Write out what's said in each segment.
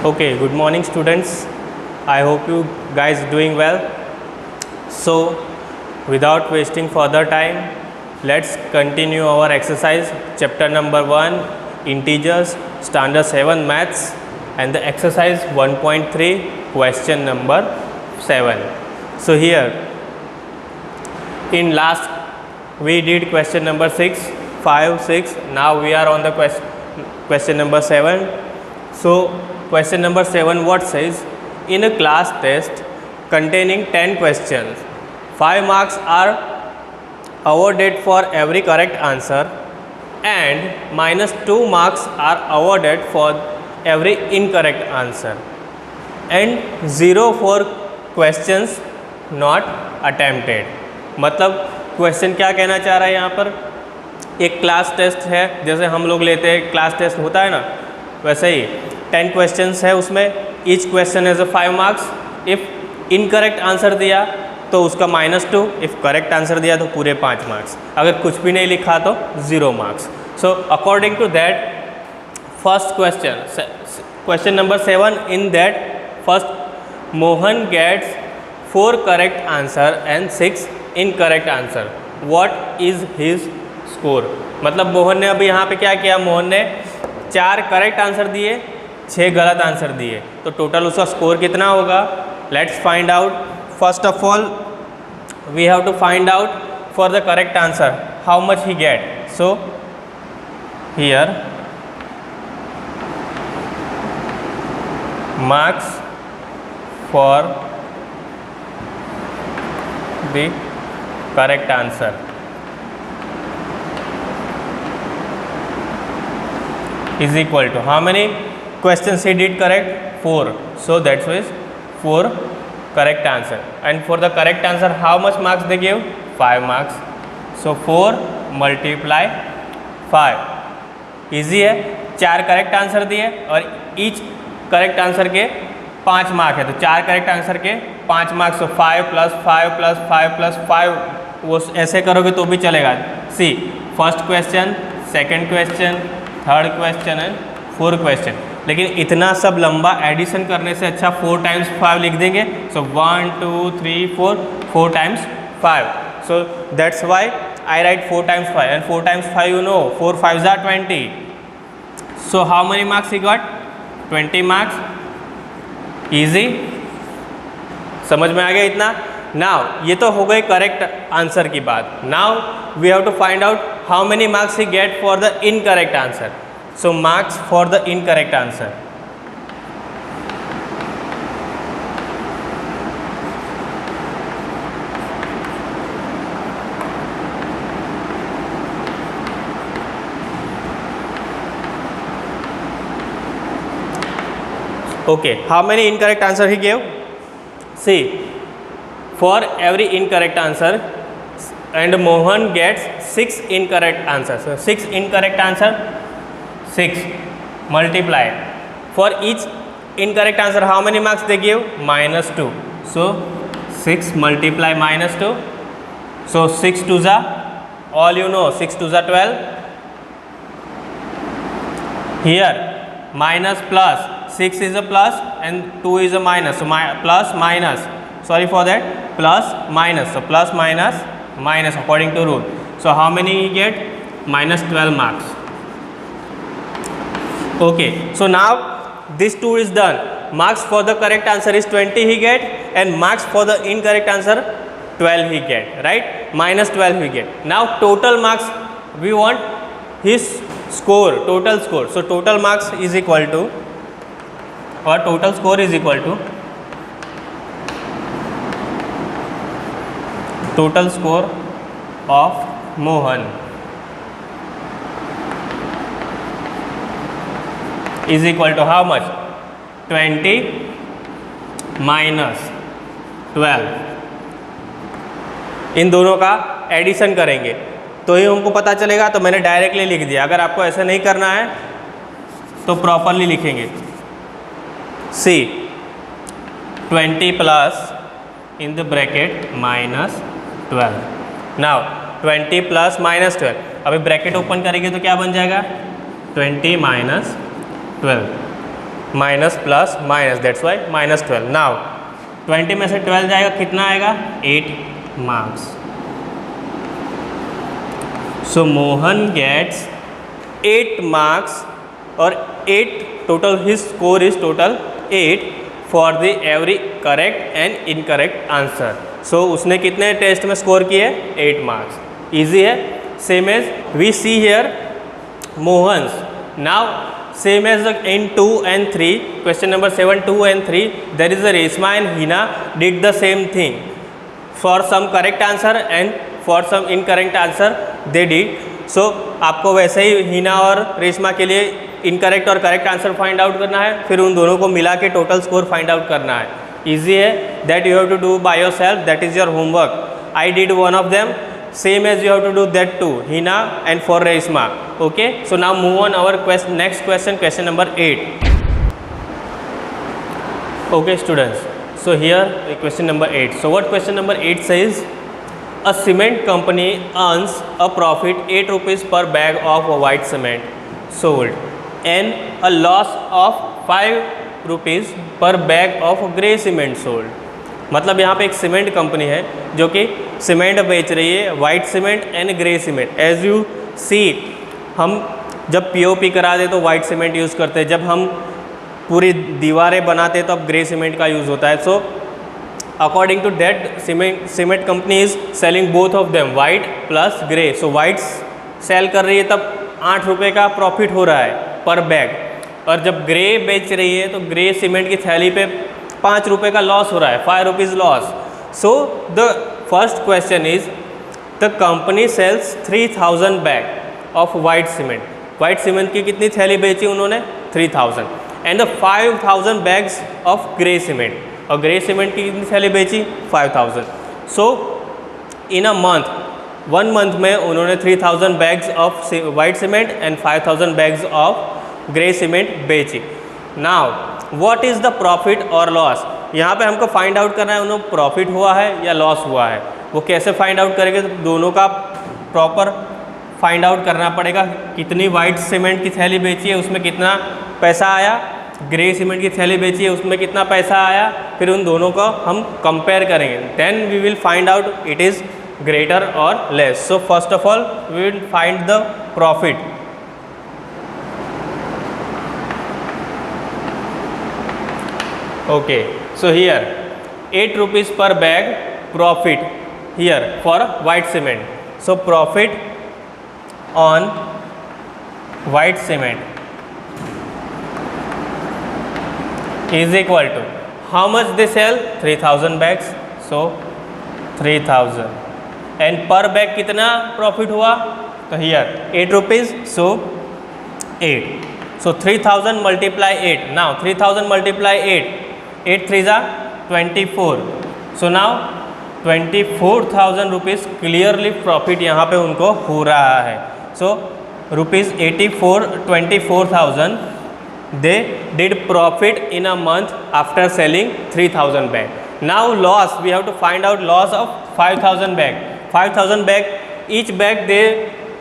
Okay, good morning students. I hope you guys doing well. So without wasting further time, let's continue our exercise chapter number 1 integers standard 7 maths and the exercise 1.3 question number 7. So here in last we did question number 6, 5, 6. Now we are on the question number 7. So question number 7 what says, in a class test containing 10 questions, 5 marks are awarded for every correct answer and minus 2 marks are awarded for every incorrect answer and 0 for questions not attempted. मतलब question क्या कहना चाह रहा है यहाँ पर, एक class test है, जैसे हम लोग लेते हैं क्लास टेस्ट होता है ना, वैसे ही 10 क्वेश्चंस है, उसमें each question has 5 marks. If incorrect answer दिया तो उसका -2, इफ़ करेक्ट आंसर दिया तो पूरे 5 मार्क्स, अगर कुछ भी नहीं लिखा तो 0 marks. So according to that first question number 7, in that first Mohan gets 4 correct answer and 6 incorrect answer. What is his score. मतलब मोहन ने अभी यहाँ पे क्या किया, मोहन ने 4 करेक्ट आंसर दिए, 6 गलत आंसर दिए, तो टोटल उसका स्कोर कितना होगा. Let's find out. First of all we have to find out for the correct answer how much he get. So here marks for the correct answer is equal to how many questions he did correct, 4. So that's why 4 correct answer, and for the correct answer how much marks they give, 5 marks. So 4 multiply 5. easy है. 4 correct answer दिए और each correct answer के 5 mark है, तो 4 correct answer के 5 marks. तो 5 + 5 + 5 + 5, वो ऐसे करोगे तो भी चलेगा. See first question, second question, third question and 4 question. लेकिन इतना सब लंबा एडिशन करने से अच्छा 4 × 5 लिख देंगे. सो 1 2 3 4, 4 × 5. So that's why I right 4 × 5, and 4 × 5 you know 4 5s are 20. So how many marks he got, 20 marks. Easy, समझ में आ गया इतना. नाउ ये तो हो गई करेक्ट आंसर की बात. Now we have to find out how many marks he get for the incorrect answer. So marks for the incorrect answer. Okay, how many incorrect answer he gave? See, for every incorrect answer and Mohan gets 6 incorrect answers. So 6 incorrect answer, 6 multiply. For each incorrect answer how many marks they give, -2. So 6 multiply -2. So 6 2s are, all you know, 6 2s are 12. Here minus plus, 6 is a plus and 2 is a minus, so plus minus, sorry for that, plus minus, so plus minus minus according to rule. So how many you get, -12 marks. Okay, so now this 2 is done. Marks for the correct answer is 20 he get, and marks for the incorrect answer 12 he get, right? -12 he get. Now total marks we want his score, total score. So total marks is equal to, or total score is equal to total score of Mohan is equal to how much, 20 minus 12. इन दोनों का addition करेंगे तो ही हमको पता चलेगा. तो मैंने directly लिख दिया. अगर आपको ऐसा नहीं करना है तो प्रॉपरली लिखेंगे. सी 20 plus in the bracket -12. Now 20 plus -12, अभी ब्रैकेट ओपन करेंगे तो क्या बन जाएगा 20 - 12. Minus plus minus, that's why -12. Now 20 में से 12 जाएगा, कितना आएगा? 8 marks. So Mohan gets 8 marks और 8 total, his score is total 8 for the every correct and incorrect answer. So उसने कितने टेस्ट में स्कोर किए? 8 मार्क्स. ईजी है. Same as we see here Mohan's. Now same as in 2 and 3, question number 7, 2 and 3, there is a Reshma and Hina did the same thing for some correct answer and for some incorrect answer they did. So आपको वैसे ही हीना और रेशमा के लिए incorrect और correct answer find out करना है, फिर उन दोनों को मिला के टोटल स्कोर फाइंड आउट करना है. ईजी है. That you have to do by yourself, that is your homework. I did one of them, same as you have to do that too, Hina and for Reshma. Okay, so now move on our next question, question number 8. Okay students, so here question number 8. So what question number 8 says? A cement company earns a profit 8 rupees per bag of white cement sold and a loss of 5 rupees per bag of grey cement sold. मतलब यहाँ पे एक cement company है जो कि cement बेच रही है, white cement and grey cement. As you see, हम जब पीओपी करा दे तो वाइट सीमेंट यूज़ करते हैं, जब हम पूरी दीवारें बनाते हैं तो अब ग्रे सीमेंट का यूज़ होता है. So according to that cement company is selling both of them, white plus grey. So white sell कर रही है तब 8 रुपये का प्रॉफिट हो रहा है पर बैग, और जब ग्रे बेच रही है तो ग्रे सीमेंट की थैली पे 5 रुपये का लॉस हो रहा है, 5 rupees loss. So the first question is the company sells 3000 bag of white cement. White cement की कितनी थैली बेची उन्होंने? 3000. And the 5000 bags of grey cement, और ग्रे सीमेंट की कितनी थैली बेची? 5000. सो इन अ मंथ, 1 मंथ में उन्होंने 3000 bags of white cement and 5000 bags of grey cement बेची. Now what is the profit और लॉस? यहाँ पे हमको फाइंड आउट करना है उन्होंने प्रॉफिट हुआ है या लॉस हुआ है. वो कैसे फाइंड आउट करेंगे? तो दोनों का प्रॉपर फाइंड आउट करना पड़ेगा. कितनी वाइट सीमेंट की थैली बेची है उसमें कितना पैसा आया, ग्रे सीमेंट की थैली बेची है उसमें कितना पैसा आया, फिर उन दोनों को हम कंपेयर करेंगे. Then we will find out it is greater और less. So first of all we will find the profit. Okay, so here 8 rupees per bag profit here for white cement. So profit on white cement is equal to how much they sell? 3000 bags. So 3000 and per bag कितना profit हुआ? तो here 8 rupees, so 8. So 3000 multiply 8. Now 3000 multiply 8. 8 3s are 24. So now 24,000 rupees clearly profit यहाँ पे उनको हो रहा है. So rupees 24,000 they did profit in a month after selling 3000 bag. Now loss, we have to find out loss of 5000 bag. 5000 bag, each bag they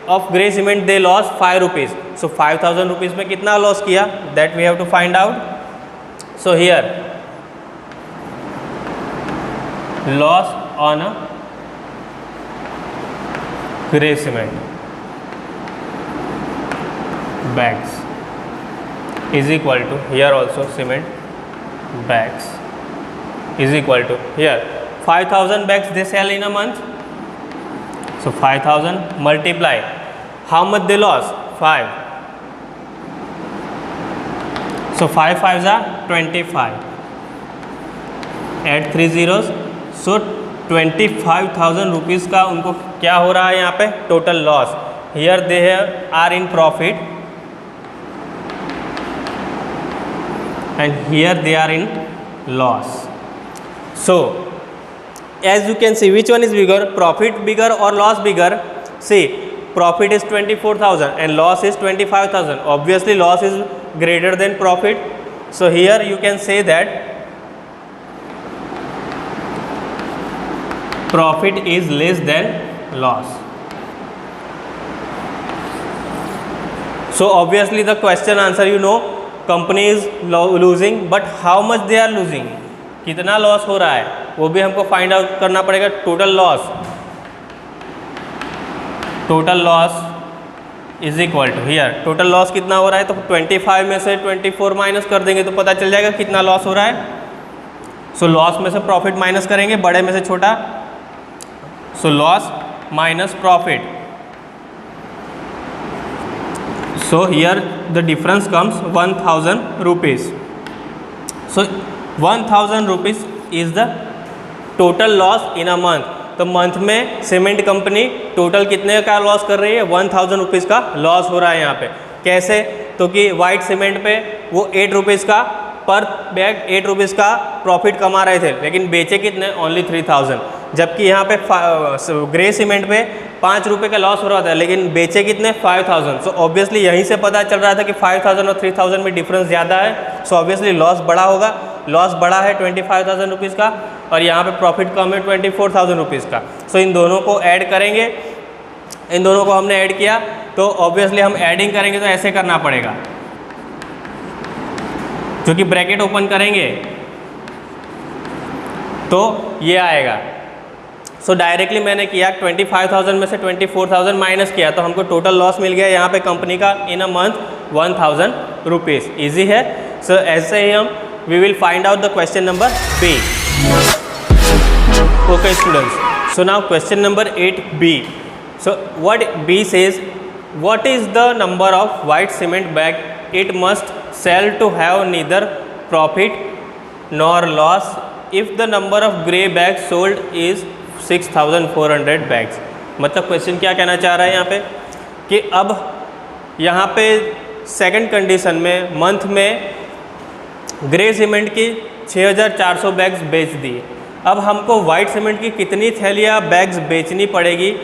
of grey cement they loss 5 rupees. So 5000 rupees में कितना loss किया? That we have to find out. So here loss on a grey cement bags is equal to, here also cement bags is equal to, here 5000 bags they sell in a month. So 5000 multiply how much they lost? 5. So 5 5s are 25. Add 3 zeros. So 25,000 rupees का उनको क्या हो रहा है यहाँ पे? Total loss. Here they are in profit and here they are in loss. So as you can see which one is bigger, profit bigger और loss bigger? See profit is 24,000 and loss is 25,000. Obviously loss is greater than profit. So here you can say that profit is less than loss. So obviously the question answer you know, company is losing, but how much they are losing, कितना loss हो रहा है वो भी हमको find out करना पड़ेगा। Total loss is equal to, here total loss कितना हो रहा है, तो 25 में से 24 माइनस कर देंगे तो पता चल जाएगा कितना लॉस हो रहा है। सो लॉस में से प्रॉफिट माइनस करेंगे, बड़े में से छोटा, so loss minus profit. So here the difference comes 1000 rupees. So 1000 rupees is the total loss in a month. तो मंथ में सीमेंट कंपनी टोटल कितने का लॉस कर रही है, 1000 रुपीज़ का लॉस हो रहा है यहाँ पे। कैसे, तो कि वाइट सीमेंट पे वो 8 रुपीज़ का पर बैग 8 रुपीज़ का प्रॉफिट कमा रहे थे, लेकिन बेचे कितने, ओनली 3000। जबकि यहाँ पे ग्रे सीमेंट पे 5 रुपये का लॉस हो रहा था, लेकिन बेचे कितने, 5000। सो ऑब्वियसली यहीं से पता चल रहा था कि 5000 और 3000 में डिफरेंस ज़्यादा है। सो ऑब्वियसली लॉस बड़ा होगा। लॉस बड़ा है 25,000 रुपीज़ का, और यहाँ पे प्रॉफिट कम है 24,000 रुपीज़ का। सो इन दोनों को ऐड करेंगे, इन दोनों को हमने ऐड किया, तो ऑब्वियसली हम ऐडिंग करेंगे तो ऐसे करना पड़ेगा, क्योंकि ब्रैकेट ओपन करेंगे तो ये आएगा। सो डायरेक्टली मैंने किया 25,000 में से 24,000 माइनस किया, तो हमको टोटल लॉस मिल गया यहाँ पे कंपनी का in a month 1000 rupees. Easy है। सो ऐसे ही हम we will find out the question number B. Okay students, so now question number 8b. So what B says, what is the number of white cement bag it must sell to have neither profit nor loss if the number of grey bags sold is 6400 bags. मतलब question क्या कहना चाह रहा है यहाँ पे कि अब यहाँ पे सेकंड कंडीशन में मंथ में ग्रे सीमेंट की 6400 बैग्स बेच दी। अब हमको वाइट सीमेंट की कितनी थैलियाँ बैग्स बेचनी पड़ेगी,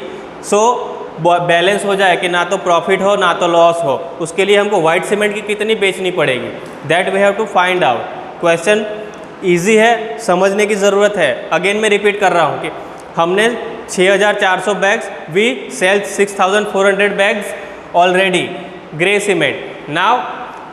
सो बैलेंस हो जाए कि ना तो प्रॉफिट हो ना तो लॉस हो। उसके लिए हमको वाइट सीमेंट की कितनी बेचनी पड़ेगी, that we have to find out. Question easy है, समझने की ज़रूरत है। अगेन मैं रिपीट कर रहा हूँ कि हमने 6400 bags, we sell 6400 bags already grey cement. Now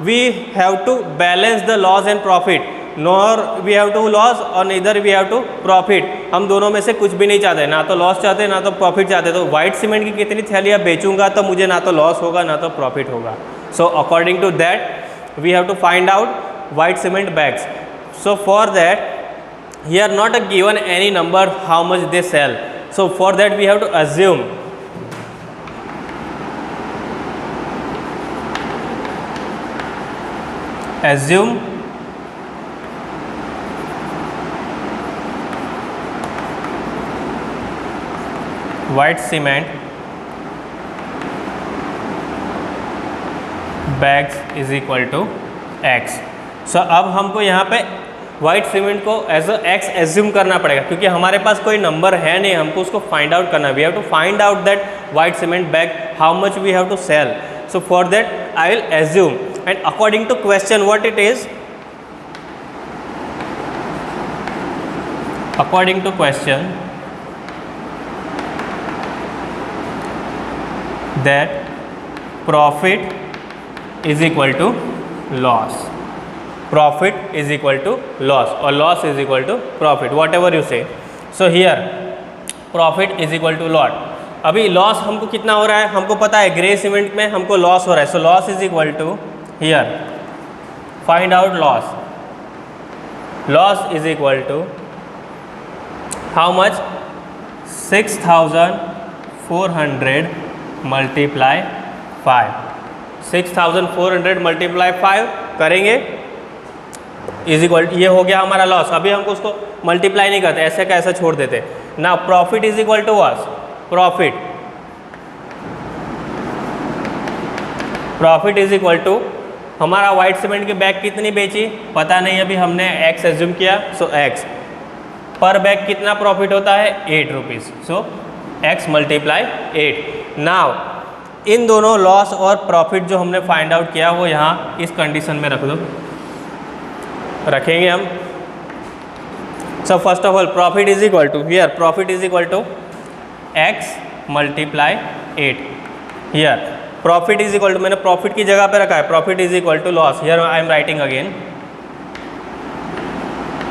we have to balance the loss and profit, nor we have to loss और neither we have to profit. हम दोनों में से कुछ भी नहीं चाहते, ना तो लॉस चाहते ना तो प्रॉफिट चाहते। तो वाइट सीमेंट की कितनी थैलियाँ बेचूंगा तो मुझे ना तो लॉस होगा ना तो प्रॉफिट होगा। So according to that we have to find out white cement bags. So for that here not a given any number how much they sell, so for that we have to assume white cement bags is equal to x. So अब हमको यहाँ पे white cement को as a x assume करना पड़ेगा, क्योंकि हमारे पास कोई नंबर है नहीं, हमको उसको फाइंड आउट करना है। We have to find out that white cement bag how much we have to sell. So for that I will assume, and according to question what it is, according to question that profit is equal to loss, profit is equal to loss or loss is equal to profit, whatever you say. So here profit is equal to lot. अभी loss हमको कितना हो रहा है, हमको पता है grey cement में हमको लॉस हो रहा है। So loss is equal to, here find out loss, loss is equal to how much, 6400 multiply 5, 6400 multiply 5 करेंगे इज इक्वल, ये हो गया हमारा लॉस। अभी हमको उसको मल्टीप्लाई नहीं करते, ऐसे का ऐसा छोड़ देते ना। Profit is equal to loss, profit is equal to हमारा वाइट सीमेंट की बैग कितनी बेची पता नहीं, अभी हमने एक्स एज्यूम किया। सो एक्स पर बैग कितना प्रॉफिट होता है, 8 rupees. So x multiply 8। Now in दोनों लॉस और प्रॉफिट जो हमने फाइंड आउट किया वो यहाँ इस कंडीशन में रख दो, रखेंगे हम। So first of all profit is equal to, here profit is equal to x multiply 8, here profit is equal to, मैंने प्रॉफिट की जगह पे रखा है, profit is equal to loss, here I am writing again,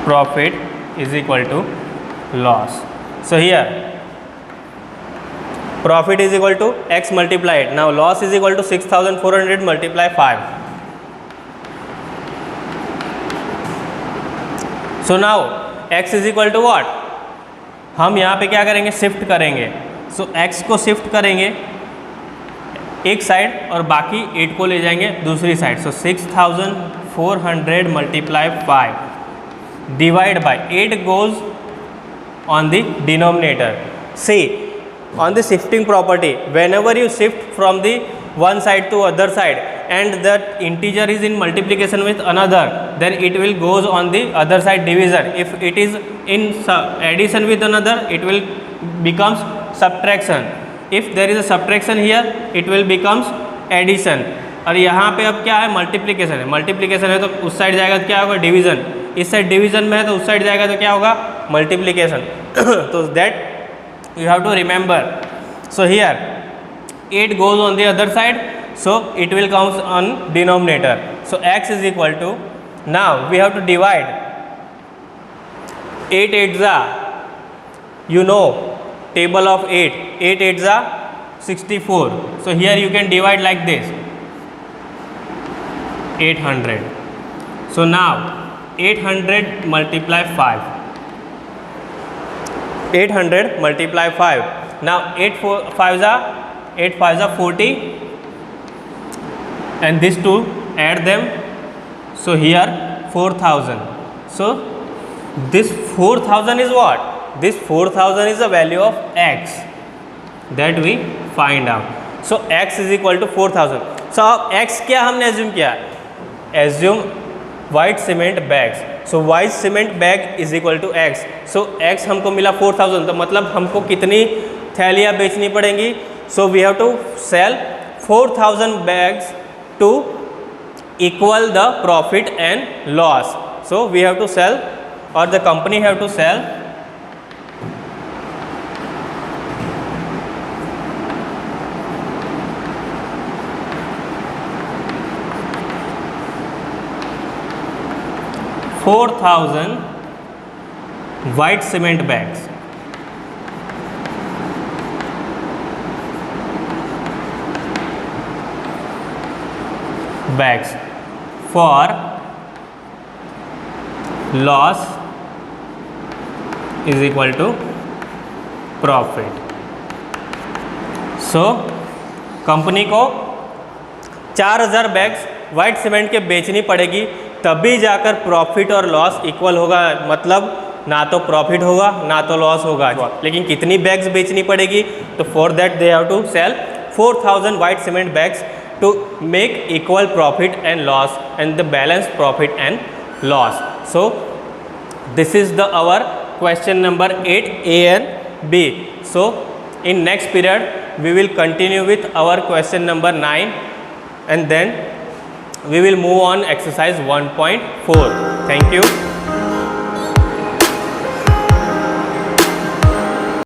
profit is equal to loss. So here profit is equal to x multiplied, now loss is equal to 6400 multiply 5. So now x is equal to what, हम यहाँ पे क्या करेंगे, shift करेंगे. So x को shift करेंगे एक side और बाकी 8 को ले जाएंगे दूसरी side. So 6400 multiply 5 divide by 8 goes on the denominator. See, on the shifting property, whenever you shift from the one side to other side and that integer is in multiplication with another, then it will goes on the other side division. If it is in addition with another, it will becomes subtraction. If there is a subtraction here, it will becomes addition. और यहाँ पे अब क्या है, multiplication है. Multiplication है तो उस साइड जाएगा तो क्या होगा, डिवीजन. इस साइड डिवीजन में है तो उस साइड जाएगा तो क्या होगा, मल्टीप्लिकेशन. तो that you have to remember. So here 8 goes on the other side, so it will comes on denominator. So x is equal to, now we have to divide 8 8s are, you know table of 8, 8 8s are 64. So here you can divide like this, 800. So now 800 multiply 5, 800 multiply 5. Now 8 5s are 40 and these two add them, so here 4000. So this 4000 is what, this 4000 is the value of x that we find out. So x is equal to 4000. So x क्या हमने assume किया, assume white cement bags. So white cement bag is equal to x. So x हमको मिला 4000, तो मतलब हमको कितनी थैलियाँ बेचनी पड़ेंगी. So we have to sell 4000 bags to equal the profit and loss. So we have to sell, और the company have to sell 4000 white cement bags. For loss is equal to profit. So company को 4000 bags white cement के बेचनी पड़ेगी, तभी जाकर profit और loss equal होगा. मतलब ना तो प्रॉफिट होगा ना तो लॉस होगा. लेकिन कितनी बैग्स बेचनी पड़ेगी, तो for that they have to sell 4000 white cement bags to make equal profit and loss and the balance profit and loss. So this is the our question number 8 A and B. So in next period we will continue with our question number 9 and then we will move on exercise 1.4. Thank you.